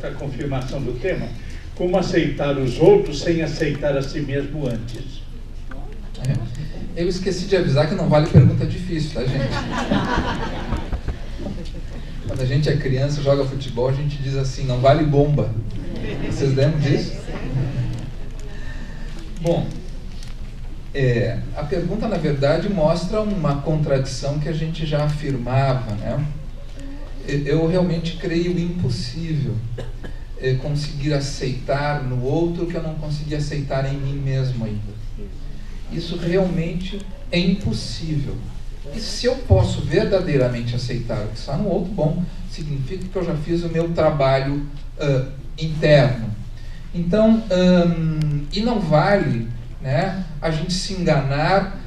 outra confirmação do tema. Como aceitar os outros sem aceitar a si mesmo antes? Eu esqueci de avisar que não vale pergunta difícil, tá, gente? Quando a gente é criança, joga futebol, a gente diz assim, não vale bomba. Vocês lembram disso? Bom, a pergunta, na verdade, mostra uma contradição que a gente já afirmava, né? Eu realmente creio impossível conseguir aceitar no outro o que eu não consegui aceitar em mim mesmo ainda. Isso realmente é impossível. E se eu posso verdadeiramente aceitar o que está no outro, bom, significa que eu já fiz o meu trabalho interno. Então, e não vale, né, a gente se enganar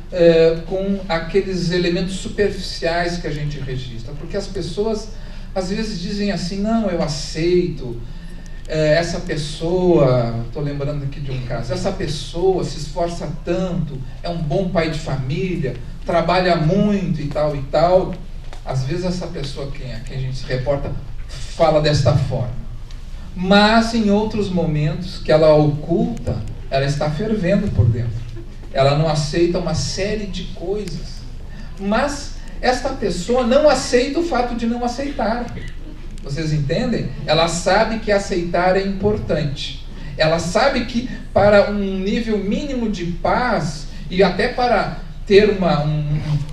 com aqueles elementos superficiais que a gente registra, porque as pessoas às vezes dizem assim, não, eu aceito, essa pessoa, estou lembrando aqui de um caso, essa pessoa se esforça tanto, é um bom pai de família, trabalha muito e tal e tal. Às vezes essa pessoa a quem a gente se reporta fala desta forma, mas em outros momentos que ela oculta, ela está fervendo por dentro, ela não aceita uma série de coisas, mas esta pessoa não aceita o fato de não aceitar. Vocês entendem? Ela sabe que aceitar é importante. Ela sabe que para um nível mínimo de paz e até para ter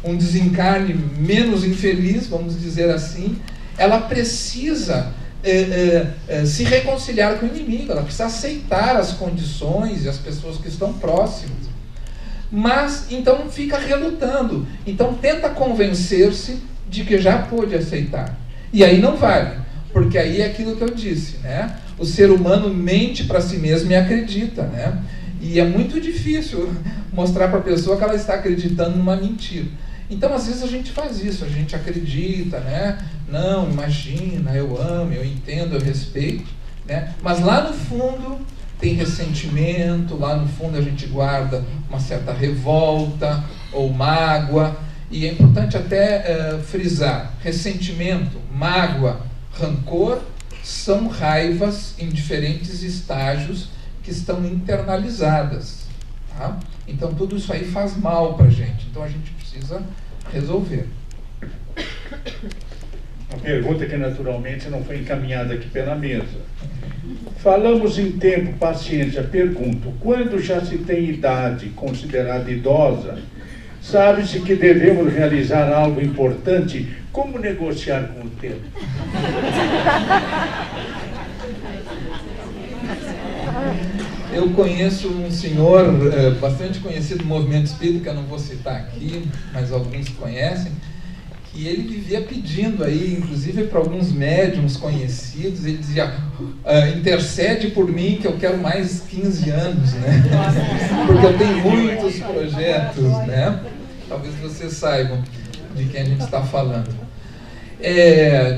um desencarne menos infeliz, vamos dizer assim, ela precisa se reconciliar com o inimigo, ela precisa aceitar as condições e as pessoas que estão próximas. Mas, então, fica relutando. Então, tenta convencer-se de que já pôde aceitar. E aí não vale, porque aí é aquilo que eu disse, né? O ser humano mente para si mesmo e acredita, né? E é muito difícil mostrar para a pessoa que ela está acreditando numa mentira. Então, às vezes a gente faz isso, a gente acredita, né? Não, imagina, eu amo, eu entendo, eu respeito, né? Mas lá no fundo tem ressentimento, lá no fundo a gente guarda uma certa revolta ou mágoa. E é importante até frisar, ressentimento, mágoa, rancor são raivas em diferentes estágios que estão internalizadas, tá? Então tudo isso aí faz mal para a gente, então a gente precisa resolver. Uma pergunta que naturalmente não foi encaminhada aqui pela mesa. Falamos em tempo, paciência. Pergunto, quando já se tem idade considerada idosa, sabe-se que devemos realizar algo importante, como negociar com o tempo? Eu conheço um senhor bastante conhecido no movimento espírita, que eu não vou citar aqui, mas alguns conhecem, que ele vivia pedindo aí, inclusive para alguns médiums conhecidos, ele dizia, intercede por mim que eu quero mais 15 anos, né? Porque eu tenho muitos projetos, né? Talvez vocês saibam de quem a gente está falando.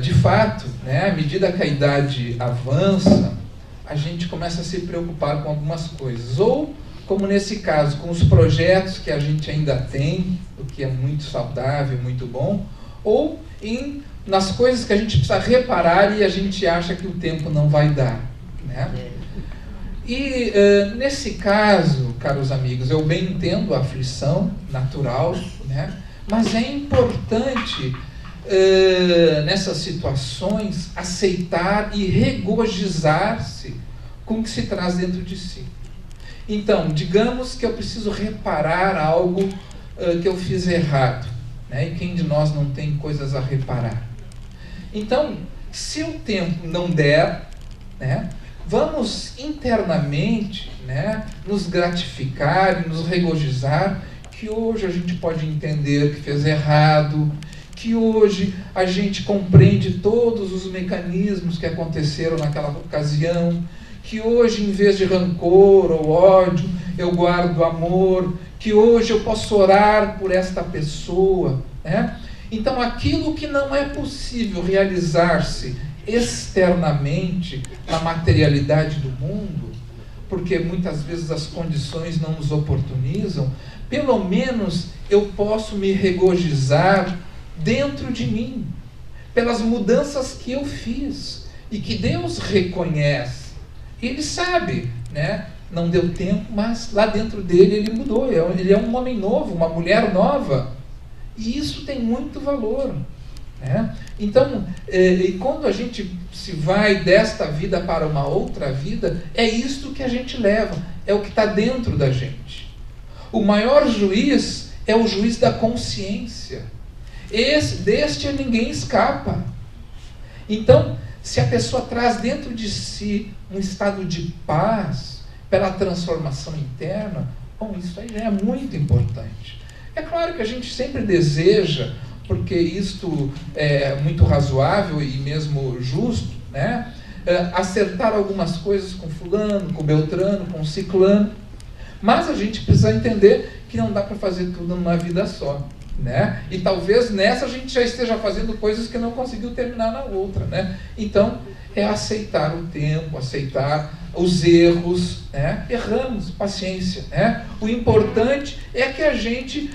De fato, né, à medida que a idade avança, a gente começa a se preocupar com algumas coisas. Ou, como nesse caso, com os projetos que a gente ainda tem, o que é muito saudável, muito bom, ou nas coisas que a gente precisa reparar e a gente acha que o tempo não vai dar, né? E nesse caso, caros amigos, eu bem entendo a aflição natural, né? Mas é importante, nessas situações, aceitar e regozijar-se com o que se traz dentro de si. Então, digamos que eu preciso reparar algo que eu fiz errado, né? E quem de nós não tem coisas a reparar? Então, se o tempo não der, né, vamos internamente, né, nos gratificar e nos regozijar que hoje a gente pode entender que fez errado, que hoje a gente compreende todos os mecanismos que aconteceram naquela ocasião, que hoje, em vez de rancor ou ódio, eu guardo amor, que hoje eu posso orar por esta pessoa, né? Então, aquilo que não é possível realizar-se externamente na materialidade do mundo, porque muitas vezes as condições não nos oportunizam, pelo menos eu posso me regozijar dentro de mim, pelas mudanças que eu fiz. e que Deus reconhece. Ele sabe, né? Não deu tempo, mas lá dentro dele ele mudou. Ele é um homem novo, uma mulher nova. E isso tem muito valor, né? Então, e quando a gente se vai desta vida para uma outra vida, é isto que a gente leva, é o que está dentro da gente. O maior juiz é o juiz da consciência. Deste ninguém escapa. Então, se a pessoa traz dentro de si um estado de paz, pela transformação interna, bom, isso aí já é muito importante. É claro que a gente sempre deseja, porque isto é muito razoável e mesmo justo, né? Acertar algumas coisas com fulano, com beltrano, com ciclano, mas a gente precisa entender que não dá para fazer tudo numa vida só, né? E talvez nessa a gente já esteja fazendo coisas que não conseguiu terminar na outra, né? Então, é aceitar o tempo, aceitar os erros, né? Erramos, paciência, né? O importante é que a gente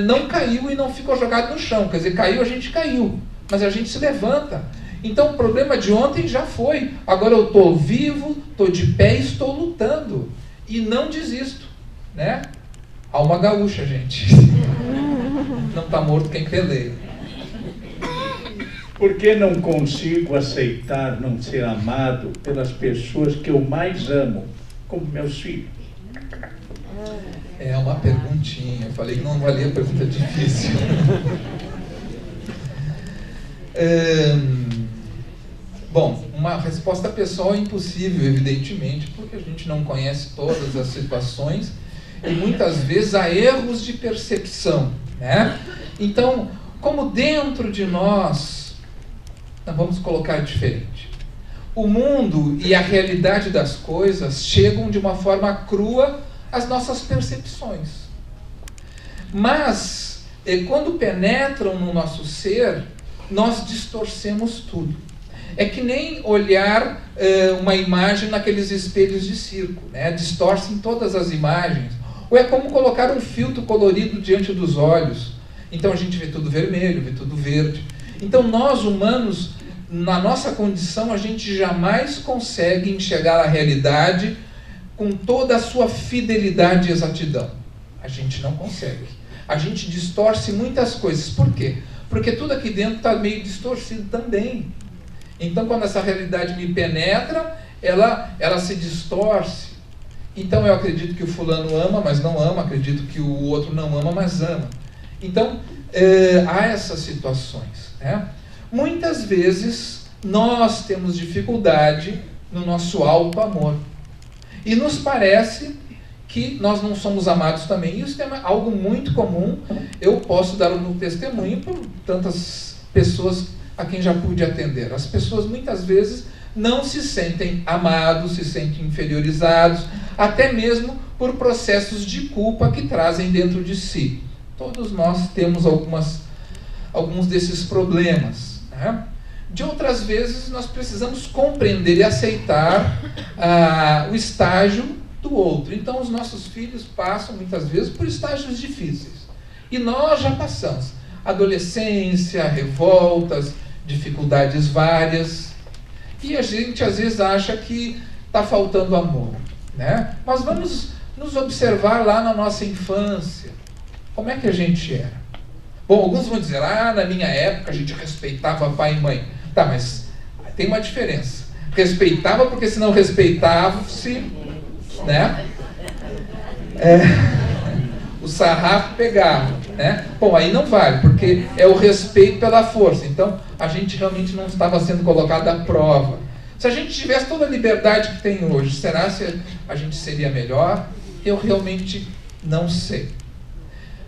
não caiu e não ficou jogado no chão. Quer dizer, caiu, a gente caiu, mas a gente se levanta. Então o problema de ontem já foi. Agora eu estou vivo, estou de pé e estou lutando. E não desisto, né? Alma gaúcha, gente. Não está morto quem peleia. Por que não consigo aceitar não ser amado pelas pessoas que eu mais amo, como meus filhos? É uma perguntinha. Eu falei que não valia pergunta difícil. Bom, uma resposta pessoal é impossível, evidentemente, porque a gente não conhece todas as situações e muitas vezes há erros de percepção, né? Então, como dentro de nós, vamos colocar diferente. O mundo e a realidade das coisas chegam de uma forma crua às nossas percepções. Mas, quando penetram no nosso ser, nós distorcemos tudo. É que nem olhar uma imagem naqueles espelhos de circo, né? Distorcem todas as imagens. Ou é como colocar um filtro colorido diante dos olhos. Então a gente vê tudo vermelho, vê tudo verde. Então nós humanos, na nossa condição, a gente jamais consegue enxergar a realidade com toda a sua fidelidade e exatidão. A gente não consegue. A gente distorce muitas coisas. Por quê? Porque tudo aqui dentro está meio distorcido também. Então, quando essa realidade me penetra, ela se distorce. Então, eu acredito que o fulano ama, mas não ama. Acredito que o outro não ama, mas ama. Então, há essas situações, né? Muitas vezes, nós temos dificuldade no nosso alto amor. E nos parece que nós não somos amados também. Isso é algo muito comum. Eu posso dar um testemunho por tantas pessoas a quem já pude atender. As pessoas muitas vezes não se sentem amados, se sentem inferiorizados, até mesmo por processos de culpa que trazem dentro de si. Todos nós temos alguns desses problemas, né? De outras vezes, nós precisamos compreender e aceitar o estágio do outro. Então, os nossos filhos passam, muitas vezes, por estágios difíceis. E nós já passamos. Adolescência, revoltas, dificuldades várias. E a gente, às vezes, acha que está faltando amor, né? Mas vamos nos observar lá na nossa infância. Como é que a gente era? Bom, alguns vão dizer, na minha época a gente respeitava pai e mãe. Tá, mas tem uma diferença. Respeitava porque se não respeitava-se, né? O sarrafo pegava, né? Bom, aí não vale, porque é o respeito pela força. Então, a gente realmente não estava sendo colocado à prova. Se a gente tivesse toda a liberdade que tem hoje, será que a gente seria melhor? Eu realmente não sei.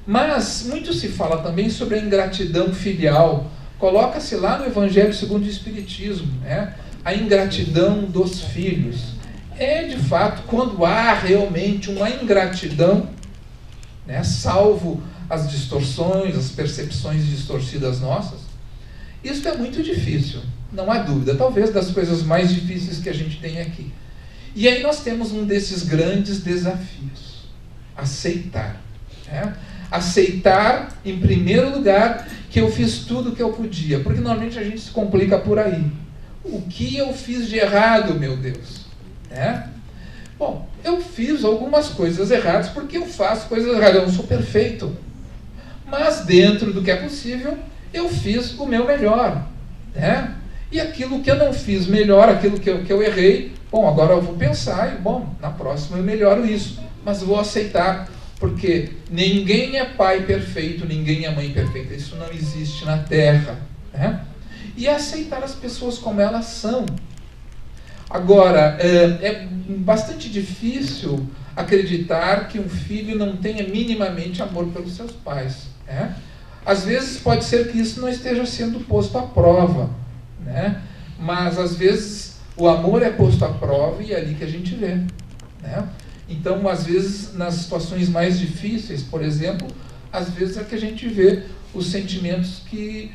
Mas muito se fala também sobre a ingratidão filial. Coloca-se lá no Evangelho segundo o Espiritismo, né? A ingratidão dos filhos. É de fato, quando há realmente uma ingratidão, né, salvo as distorções, as percepções distorcidas nossas, isso é muito difícil, não há dúvida, talvez das coisas mais difíceis que a gente tem aqui. E aí nós temos um desses grandes desafios, aceitar, né? Aceitar, em primeiro lugar, que eu fiz tudo o que eu podia, porque normalmente a gente se complica por aí. O que eu fiz de errado, meu Deus? Né? Bom, eu fiz algumas coisas erradas porque eu faço coisas erradas, eu não sou perfeito. Mas dentro do que é possível, eu fiz o meu melhor. Né? E aquilo que eu não fiz melhor, aquilo que eu errei, bom, agora eu vou pensar e, bom, na próxima eu melhoro isso. Mas vou aceitar, porque ninguém é pai perfeito, ninguém é mãe perfeita. Isso não existe na Terra. Né? E aceitar as pessoas como elas são. Agora, é bastante difícil acreditar que um filho não tenha minimamente amor pelos seus pais. Né? Às vezes pode ser que isso não esteja sendo posto à prova, né? Mas às vezes o amor é posto à prova e é ali que a gente vê. Né? Então, às vezes, nas situações mais difíceis, por exemplo, às vezes é que a gente vê os sentimentos que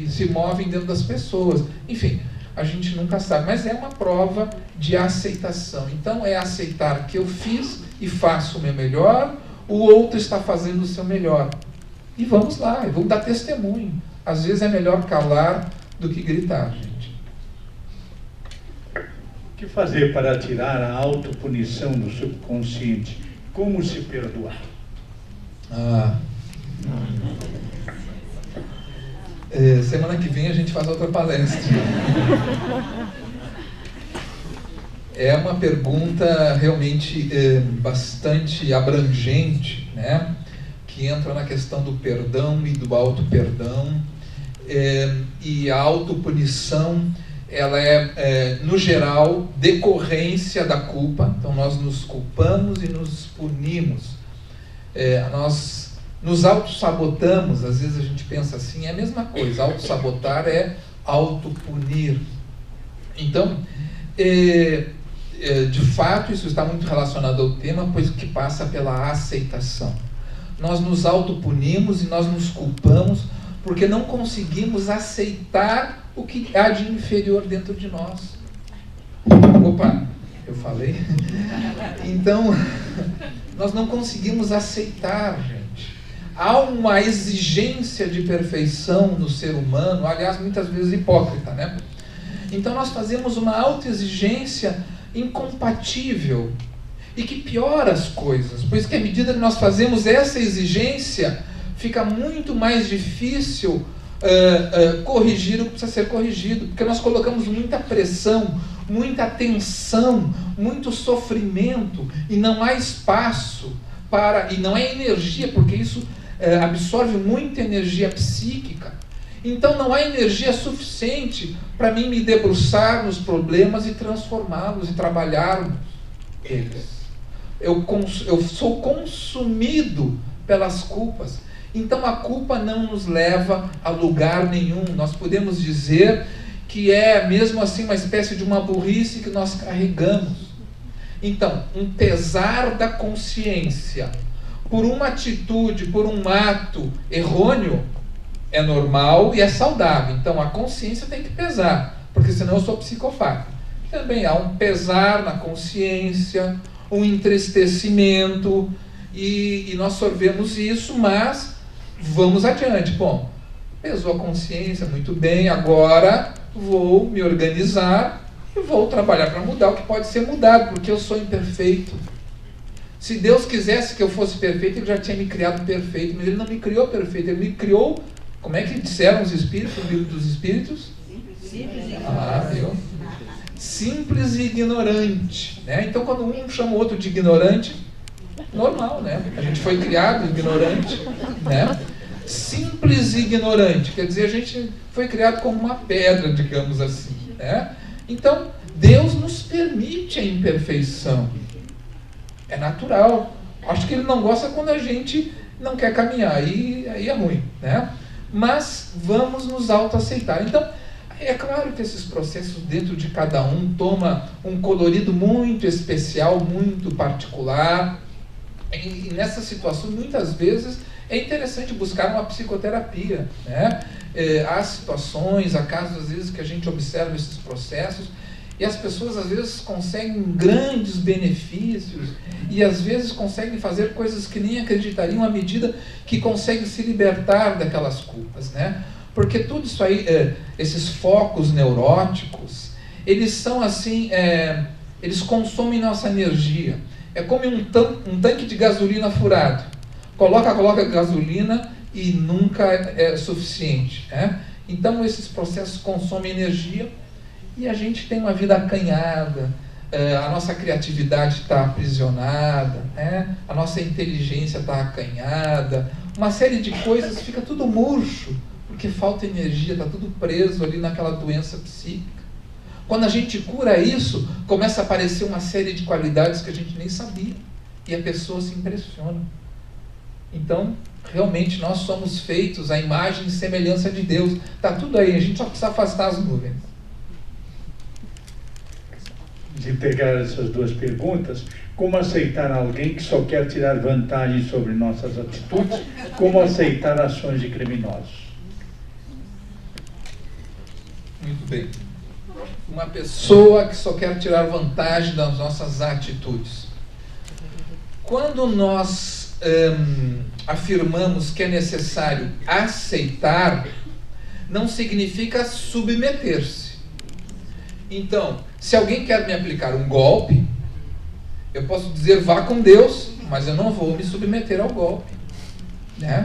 se movem dentro das pessoas. Enfim, a gente nunca sabe, mas é uma prova de aceitação. Então, é aceitar que eu fiz e faço o meu melhor, o outro está fazendo o seu melhor. E vamos lá, vamos dar testemunho. Às vezes é melhor calar do que gritar, gente. O que fazer para tirar a autopunição do subconsciente? Como se perdoar? Semana que vem a gente faz outra palestra. É uma pergunta realmente bastante abrangente, né? Que entra na questão do perdão e do auto-perdão. E a autopunição, ela no geral, decorrência da culpa. Então, nós nos culpamos e nos punimos. Nós nos auto-sabotamos, às vezes a gente pensa assim, é a mesma coisa. Auto-sabotar é auto-punir. Então, de fato, isso está muito relacionado ao tema, pois que passa pela aceitação. Nós nos autopunimos e nós nos culpamos porque não conseguimos aceitar o que há de inferior dentro de nós. Opa, eu falei? Então, nós não conseguimos aceitar, gente. Há uma exigência de perfeição no ser humano, aliás, muitas vezes hipócrita, né? Então, nós fazemos uma autoexigência incompatível e que piora as coisas, pois que à medida que nós fazemos essa exigência, fica muito mais difícil corrigir o que precisa ser corrigido, porque nós colocamos muita pressão, muita tensão, muito sofrimento, e não há espaço e não é energia, porque isso absorve muita energia psíquica. Então não há energia suficiente para mim me debruçar nos problemas e transformá-los e trabalhar eles. Eu sou consumido pelas culpas. Então a culpa não nos leva a lugar nenhum. Nós podemos dizer que é mesmo assim uma espécie de uma burrice que nós carregamos. Então, um pesar da consciência por uma atitude, por um ato errôneo, é normal e é saudável. Então a consciência tem que pesar, porque senão eu sou psicopata. Também há um pesar na consciência, um entristecimento, e nós sorvemos isso, mas vamos adiante. Bom, pesou a consciência, muito bem, agora vou me organizar e vou trabalhar para mudar o que pode ser mudado, porque eu sou imperfeito. Se Deus quisesse que eu fosse perfeito, Ele já tinha me criado perfeito, mas Ele não me criou perfeito, Ele me criou, como é que disseram os Espíritos, no livro dos Espíritos? Viu? Simples e ignorante, né? Então, quando um chama o outro de ignorante, normal, né? A gente foi criado ignorante, né? Simples e ignorante, quer dizer, a gente foi criado como uma pedra, digamos assim, né? Então, Deus nos permite a imperfeição. É natural. Acho que Ele não gosta quando a gente não quer caminhar, aí é ruim, né? Mas vamos nos autoaceitar. Então, é claro que esses processos dentro de cada um toma um colorido muito especial, muito particular. E nessa situação, muitas vezes, é interessante buscar uma psicoterapia, né? Há situações, há casos, às vezes, que a gente observa esses processos e as pessoas, às vezes, conseguem grandes benefícios e, às vezes, conseguem fazer coisas que nem acreditariam à medida que conseguem se libertar daquelas culpas, né? Porque tudo isso aí, esses focos neuróticos, eles são assim, eles consomem nossa energia. É como um tanque de gasolina furado. Coloca gasolina e nunca é suficiente, né? Então esses processos consomem energia e a gente tem uma vida acanhada, a nossa criatividade está aprisionada, né? A nossa inteligência está acanhada, uma série de coisas, fica tudo murcho, porque falta energia, está tudo preso ali naquela doença psíquica. Quando a gente cura isso, começa a aparecer uma série de qualidades que a gente nem sabia, e a pessoa se impressiona. Então, realmente nós somos feitos à imagem e semelhança de Deus. Está tudo aí, a gente só precisa afastar as nuvens. De pegar essas duas perguntas, como aceitar alguém que só quer tirar vantagem sobre nossas atitudes, como aceitar ações de criminosos? Muito bem. Uma pessoa que só quer tirar vantagem das nossas atitudes. Quando nós afirmamos que é necessário aceitar, não significa submeter-se. Então, se alguém quer me aplicar um golpe, eu posso dizer, vá com Deus, mas eu não vou me submeter ao golpe, né?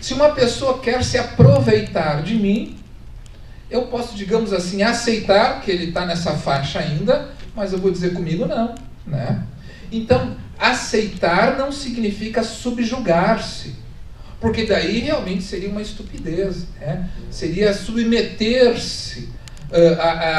Se uma pessoa quer se aproveitar de mim, eu posso, digamos assim, aceitar que ele está nessa faixa ainda, mas eu vou dizer comigo não, né? Então, aceitar não significa subjugar-se, porque daí realmente seria uma estupidez, né? Seria submeter-se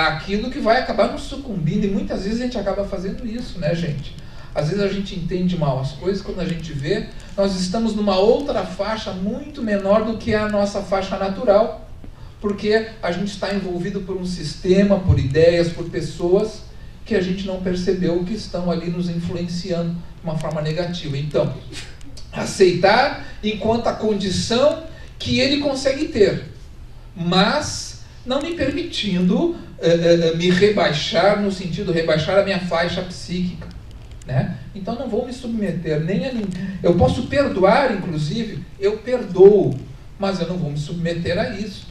àquilo que vai acabar nos sucumbindo, e muitas vezes a gente acaba fazendo isso, né, gente? Às vezes a gente entende mal as coisas, quando a gente vê, nós estamos numa outra faixa muito menor do que a nossa faixa natural, porque a gente está envolvido por um sistema, por ideias, por pessoas que a gente não percebeu que estão ali nos influenciando de uma forma negativa. Então, aceitar enquanto a condição que ele consegue ter, mas não me permitindo me rebaixar, no sentido de rebaixar a minha faixa psíquica, né? Então não vou me submeter nem a ninguém. Eu posso perdoar, inclusive, eu perdoo, mas eu não vou me submeter a isso,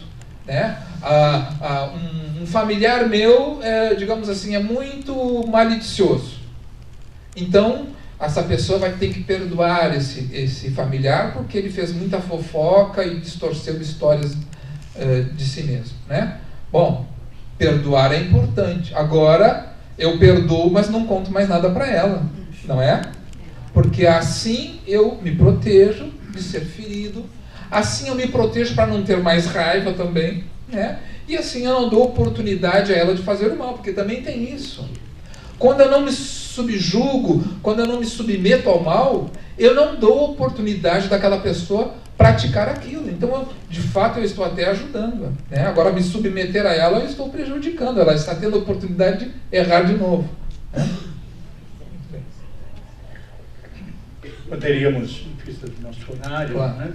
né? Um familiar meu, digamos assim, é muito malicioso. Então, essa pessoa vai ter que perdoar esse familiar porque ele fez muita fofoca e distorceu histórias de si mesmo, né? Bom, perdoar é importante. Agora, eu perdoo, mas não conto mais nada para ela, não é? Porque assim eu me protejo de ser ferido, assim eu me protejo para não ter mais raiva também, né? E assim eu não dou oportunidade a ela de fazer o mal, porque também tem isso. Quando eu não me subjugo, quando eu não me submeto ao mal, eu não dou oportunidade daquela pessoa praticar aquilo. Então, de fato, eu estou até ajudando, né? Agora, me submeter a ela, eu estou prejudicando. Ela está tendo a oportunidade de errar de novo, né? Poderíamos, em vista do nosso horário, claro, né?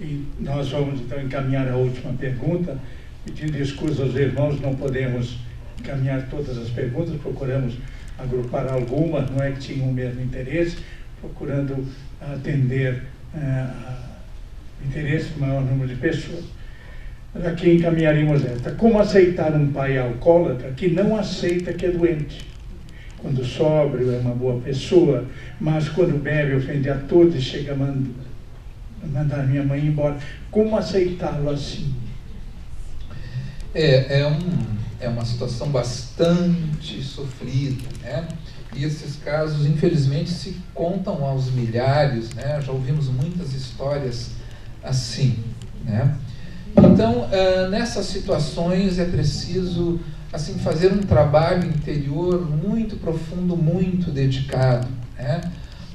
E nós vamos, então, encaminhar a última pergunta, pedindo desculpas aos irmãos, não podemos encaminhar todas as perguntas, procuramos agrupar algumas, não é que tinham o mesmo interesse, procurando atender interesse do maior número de pessoas. Aqui encaminharíamos esta. Como aceitar um pai alcoólatra que não aceita que é doente? Quando sóbrio é uma boa pessoa, mas quando bebe ofende a todos e chega a mandar minha mãe embora. Como aceitá-lo assim? É uma situação bastante sofrida, né? E esses casos, infelizmente, se contam aos milhares, né? Já ouvimos muitas histórias assim, né? Então, nessas situações é preciso assim fazer um trabalho interior muito profundo, muito dedicado, né?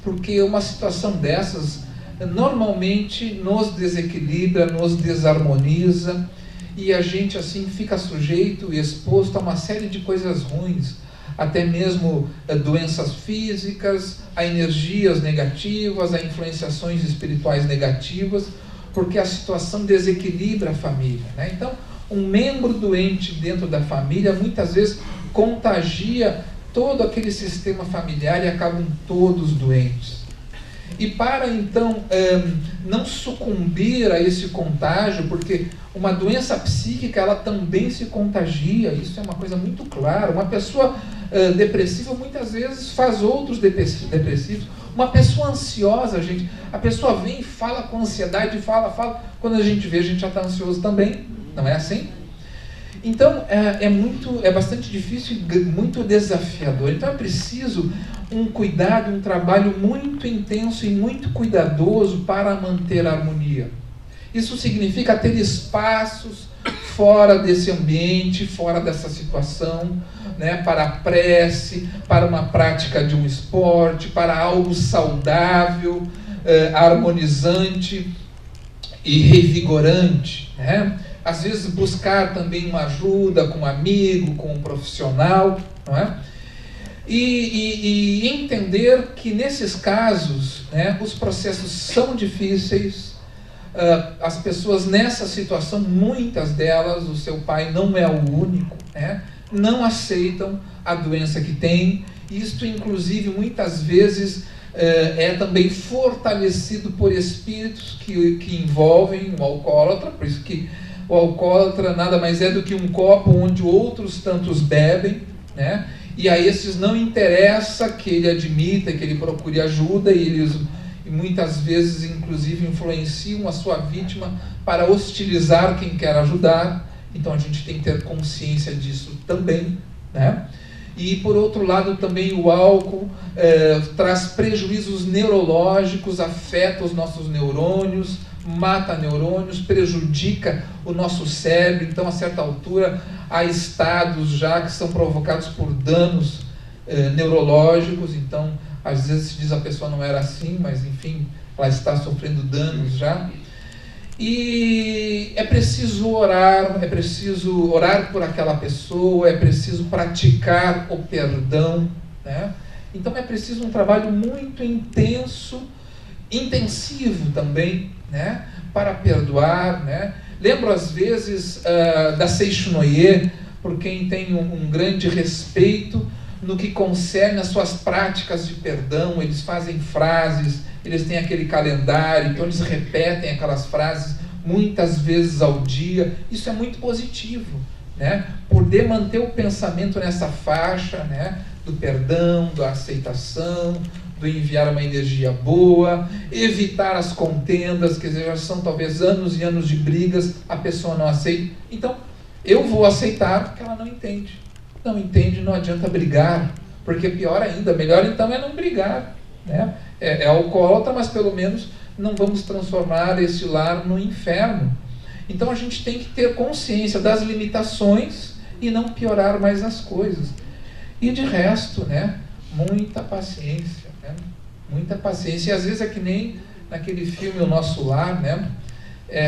Porque uma situação dessas normalmente nos desequilibra, nos desarmoniza, e a gente assim fica sujeito e exposto a uma série de coisas ruins, até mesmo doenças físicas, a energias negativas, a influenciações espirituais negativas, porque a situação desequilibra a família, né? Então, um membro doente dentro da família muitas vezes contagia todo aquele sistema familiar e acabam todos doentes. E para então não sucumbir a esse contágio, porque uma doença psíquica ela também se contagia, isso é uma coisa muito clara. Uma pessoa depressiva muitas vezes faz outros depressivos. Uma pessoa ansiosa, gente, a pessoa vem e fala com ansiedade, fala, quando a gente vê, a gente já está ansioso também, não é assim? Então é bastante difícil e muito desafiador. Então é preciso um cuidado, um trabalho muito intenso e muito cuidadoso para manter a harmonia. Isso significa ter espaços fora desse ambiente, fora dessa situação, né, para a prece, para uma prática de um esporte, para algo saudável, harmonizante e revigorante, né? Às vezes buscar também uma ajuda com um amigo, com um profissional, não é? E entender que nesses casos, né, os processos são difíceis, as pessoas nessa situação, muitas delas, o seu pai não é o único, né, não aceitam a doença que tem. Isto, inclusive, muitas vezes é também fortalecido por espíritos que envolvem o alcoólatra, por isso que o alcoólatra nada mais é do que um copo onde outros tantos bebem, né? E a esses não interessa que ele admita, que ele procure ajuda, e muitas vezes, inclusive, influenciam a sua vítima para hostilizar quem quer ajudar. Então a gente tem que ter consciência disso também, né? E por outro lado também o álcool traz prejuízos neurológicos, afeta os nossos neurônios, mata neurônios, prejudica o nosso cérebro. Então a certa altura há estados já que são provocados por danos neurológicos. Então às vezes se diz a pessoa não era assim, mas enfim, ela está sofrendo danos já. E é preciso orar por aquela pessoa, é preciso praticar o perdão, né? Então é preciso um trabalho muito intensivo também, né? Para perdoar, né? Lembro às vezes da Seixonoye, por quem tenho um grande respeito no que concerne as suas práticas de perdão. Eles fazem frases, eles têm aquele calendário, então eles repetem aquelas frases muitas vezes ao dia. Isso é muito positivo, né? Poder manter o pensamento nessa faixa, né? Do perdão, da aceitação, do enviar uma energia boa, evitar as contendas, que já são talvez anos e anos de brigas, a pessoa não aceita. Então, eu vou aceitar porque ela não entende. Não entende, não adianta brigar, porque pior ainda, melhor então é não brigar, né? É alcoólatra, mas pelo menos não vamos transformar esse lar no inferno. Então a gente tem que ter consciência das limitações e não piorar mais as coisas. E de resto, né, muita paciência, né? Muita paciência. E às vezes é que nem naquele filme O Nosso Lar, né?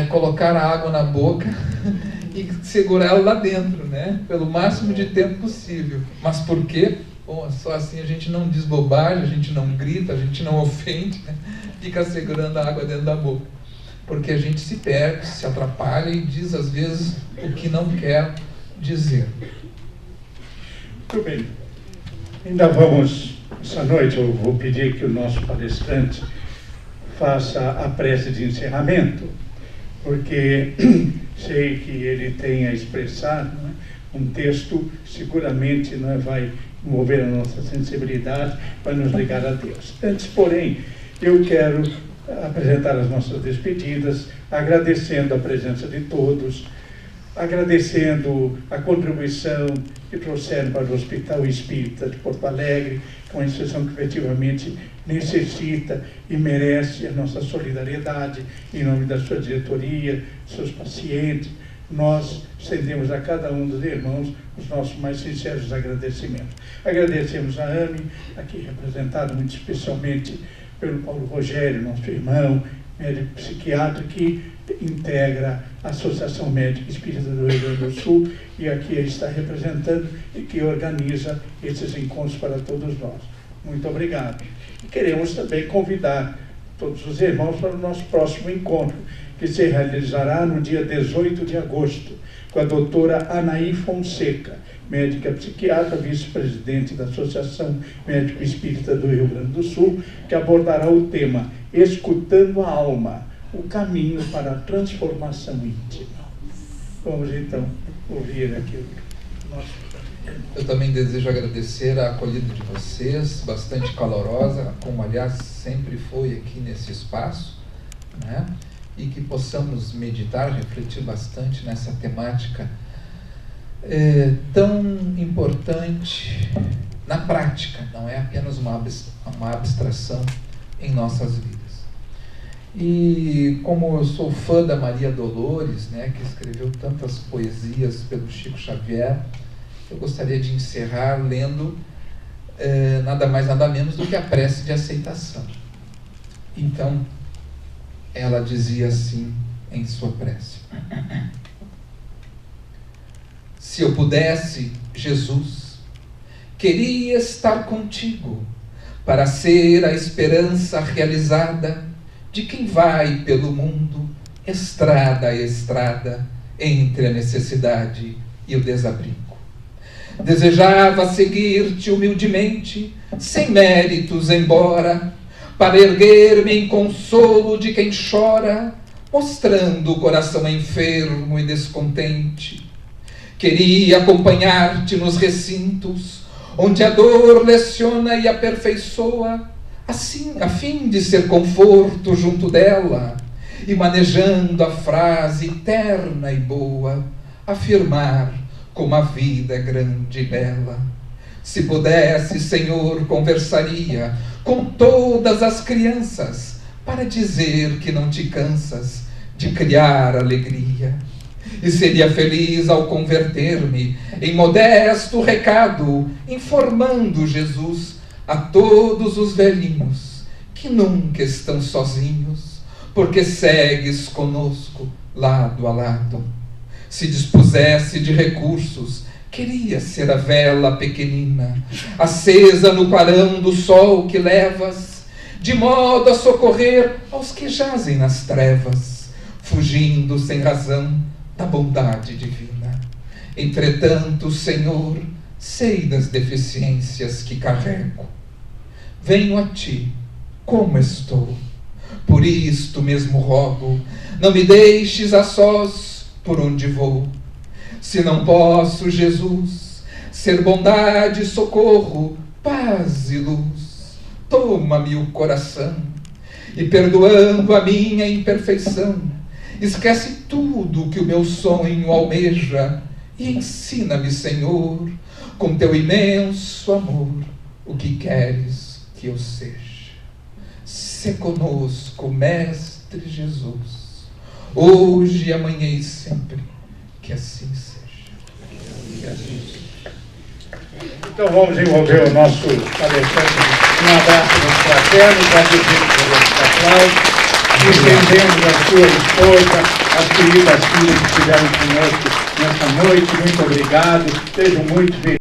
Colocar a água na boca e segurar ela lá dentro, né? Pelo máximo de tempo possível. Mas por quê? Bom, só assim a gente não diz bobagem, a gente não grita, a gente não ofende, né? Fica segurando a água dentro da boca. Porque a gente se perde, se atrapalha e diz às vezes o que não quer dizer. Muito bem. Ainda vamos, essa noite eu vou pedir que o nosso palestrante faça a prece de encerramento, porque sei que ele tem a expressar, não é? Um texto seguramente não é, vai mover a nossa sensibilidade, vai nos ligar a Deus. Antes, porém, eu quero apresentar as nossas despedidas, agradecendo a presença de todos, agradecendo a contribuição que trouxeram para o Hospital Espírita de Porto Alegre, que é uma instituição que efetivamente necessita e merece a nossa solidariedade, em nome da sua diretoria, seus pacientes. Nós estendemos a cada um dos irmãos os nossos mais sinceros agradecimentos. Agradecemos a AME, aqui representado muito especialmente pelo Paulo Rogério, nosso irmão, médico psiquiatra, que integra a Associação Médica Espírita do Rio Grande do Sul e aqui está representando e que organiza esses encontros para todos nós. Muito obrigado. E queremos também convidar todos os irmãos para o nosso próximo encontro, que se realizará no dia 18 de agosto, com a doutora Anaí Fonseca, médica psiquiatra, vice-presidente da Associação Médico Espírita do Rio Grande do Sul, que abordará o tema Escutando a Alma, o caminho para a transformação íntima. Vamos então ouvir aqui o nosso... Eu também desejo agradecer a acolhida de vocês, bastante calorosa, como aliás sempre foi aqui nesse espaço, né? E que possamos meditar, refletir bastante nessa temática tão importante na prática, não é apenas uma abstração em nossas vidas. E como eu sou fã da Maria Dolores, né, que escreveu tantas poesias pelo Chico Xavier, eu gostaria de encerrar lendo nada mais nada menos do que a prece de aceitação. Então, ela dizia assim em sua prece: se eu pudesse, Jesus, queria estar contigo para ser a esperança realizada de quem vai pelo mundo, estrada a estrada, entre a necessidade e o desabrigo. Desejava seguir-te humildemente, sem méritos embora, para erguer-me em consolo de quem chora, mostrando o coração enfermo e descontente. Queria acompanhar-te nos recintos, onde a dor leciona e aperfeiçoa, assim, a fim de ser conforto junto dela, e manejando a frase terna e boa, afirmar como a vida é grande e bela. Se pudesse, Senhor, conversaria com todas as crianças, para dizer que não te cansas de criar alegria. E seria feliz ao converter-me em modesto recado, informando, Jesus, a todos os velhinhos que nunca estão sozinhos, porque segues conosco lado a lado. Se dispusesse de recursos, queria ser a vela pequenina, acesa no clarão do sol que levas, de modo a socorrer aos que jazem nas trevas, fugindo sem razão da bondade divina. Entretanto, Senhor, sei das deficiências que carrego. Venho a ti, como estou. Por isto mesmo rogo, não me deixes a sós por onde vou. Se não posso, Jesus, ser bondade e socorro, paz e luz, toma-me o coração e, perdoando a minha imperfeição, esquece tudo que o meu sonho almeja e ensina-me, Senhor, com teu imenso amor, o que queres que eu seja. Sê conosco, Mestre Jesus, hoje, amanhã e sempre, que assim seja. Então vamos envolver o nosso palestrante um abraço nos fraternos, agradecemos por esse aplauso, estendemos a sua esposa, as queridas filhas que estiveram conosco nessa noite. Muito obrigado, sejam muito felizes.